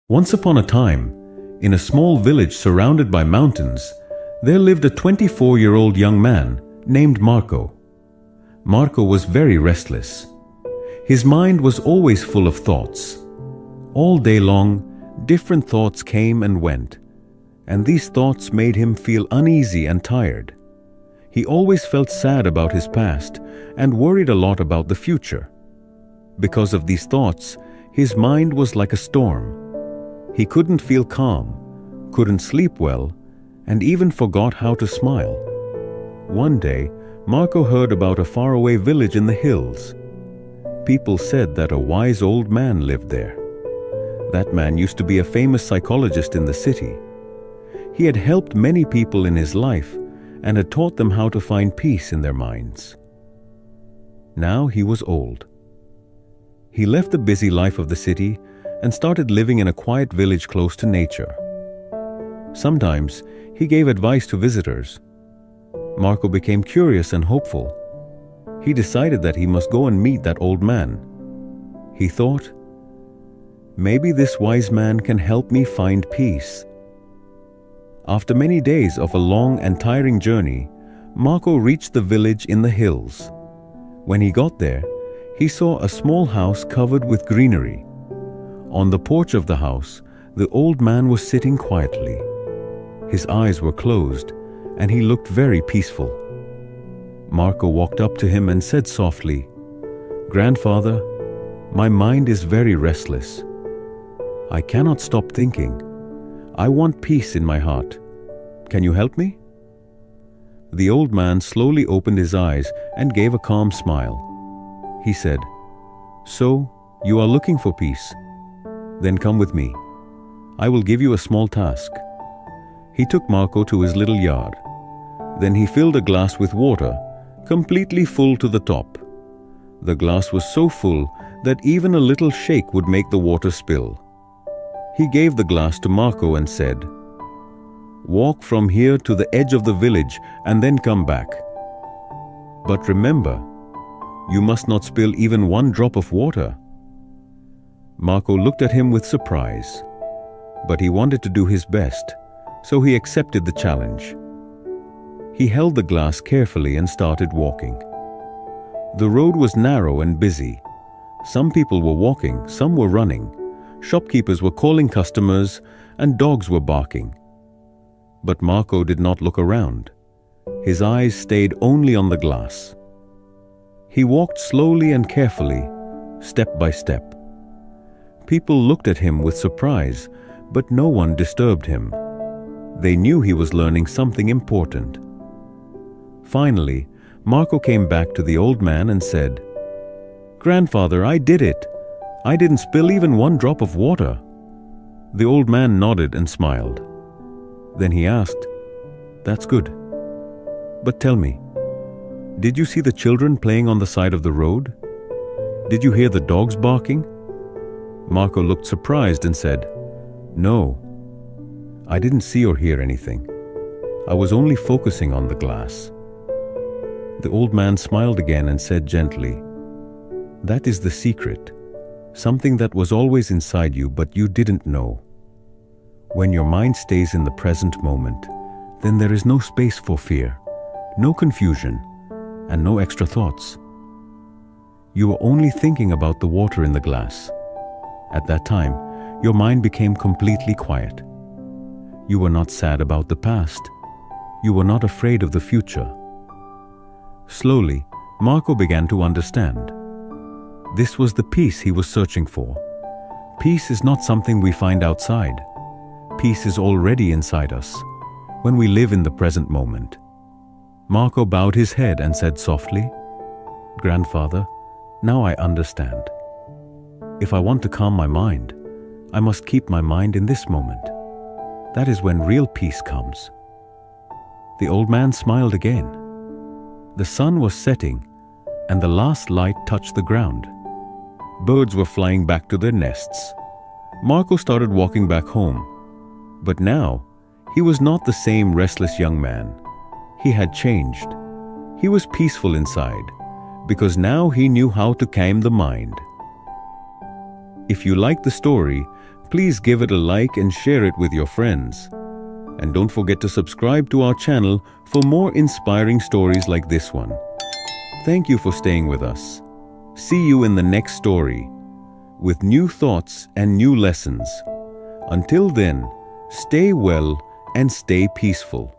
Once upon a time, in a small village surrounded by mountains, there lived a 24-year-old young man named Marco. Marco was very restless. His mind was always full of thoughts. All day long, different thoughts came and went, and these thoughts made him feel uneasy and tired. He always felt sad about his past and worried a lot about the future. Because of these thoughts, his mind was like a storm. He couldn't feel calm, couldn't sleep well, and even forgot how to smile. One day, Marco heard about a faraway village in the hills. People said that a wise old man lived there. That man used to be a famous psychologist in the city. He had helped many people in his life and had taught them how to find peace in their minds. Now he was old. He left the busy life of the city and started living in a quiet village close to nature. Sometimes he gave advice to visitors. Marco became curious and hopeful. He decided that he must go and meet that old man. He thought, maybe this wise man can help me find peace. After many days of a long and tiring journey, Marco reached the village in the hills. When he got there, he saw a small house covered with greenery. On the porch of the house, the old man was sitting quietly. His eyes were closed, and he looked very peaceful. Marco walked up to him and said softly, "Grandfather, my mind is very restless. I cannot stop thinking. I want peace in my heart. Can you help me?" The old man slowly opened his eyes and gave a calm smile. He said, "So, you are looking for peace? Then come with me. I will give you a small task." He took Marco to his little yard. Then he filled a glass with water, completely full to the top. The glass was so full that even a little shake would make the water spill. He gave the glass to Marco and said, "Walk from here to the edge of the village and then come back. But remember, you must not spill even one drop of water." Marco looked at him with surprise, but he wanted to do his best, so he accepted the challenge. He held the glass carefully and started walking. The road was narrow and busy. Some people were walking, some were running. Shopkeepers were calling customers, and dogs were barking. But Marco did not look around. His eyes stayed only on the glass. He walked slowly and carefully, step by step. People looked at him with surprise, but no one disturbed him. They knew he was learning something important. Finally, Marco came back to the old man and said, "Grandfather, I did it. I didn't spill even one drop of water." The old man nodded and smiled. Then he asked, "That's good. But tell me, did you see the children playing on the side of the road? Did you hear the dogs barking?" Marco looked surprised and said, "No, I didn't see or hear anything. I was only focusing on the glass." The old man smiled again and said gently, "That is the secret, something that was always inside you but you didn't know. When your mind stays in the present moment, then there is no space for fear, no confusion, and no extra thoughts. You are only thinking about the water in the glass. At that time, your mind became completely quiet. You were not sad about the past. You were not afraid of the future." Slowly, Marco began to understand. This was the peace he was searching for. Peace is not something we find outside. Peace is already inside us, when we live in the present moment. Marco bowed his head and said softly, "Grandfather, now I understand. If I want to calm my mind, I must keep my mind in this moment. That is when real peace comes." The old man smiled again. The sun was setting, and the last light touched the ground. Birds were flying back to their nests. Marco started walking back home. But now, he was not the same restless young man. He had changed. He was peaceful inside, because now he knew how to calm the mind. If you like the story, Please give it a like and share it with your friends. And don't forget to subscribe to our channel for more inspiring stories like this one. Thank you for staying with us. See you in the next story with new thoughts and new lessons. Until then, stay well and stay peaceful.